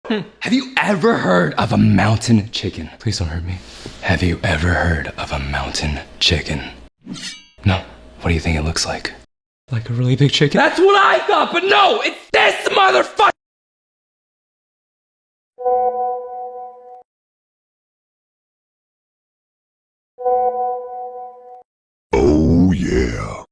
Have you ever heard of a mountain chicken? Please don't hurt me. Have you ever heard of a mountain chicken? No? What do you think it looks like? Like a really big chicken? That's what I thought, but no! It's this motherfucker! Oh yeah.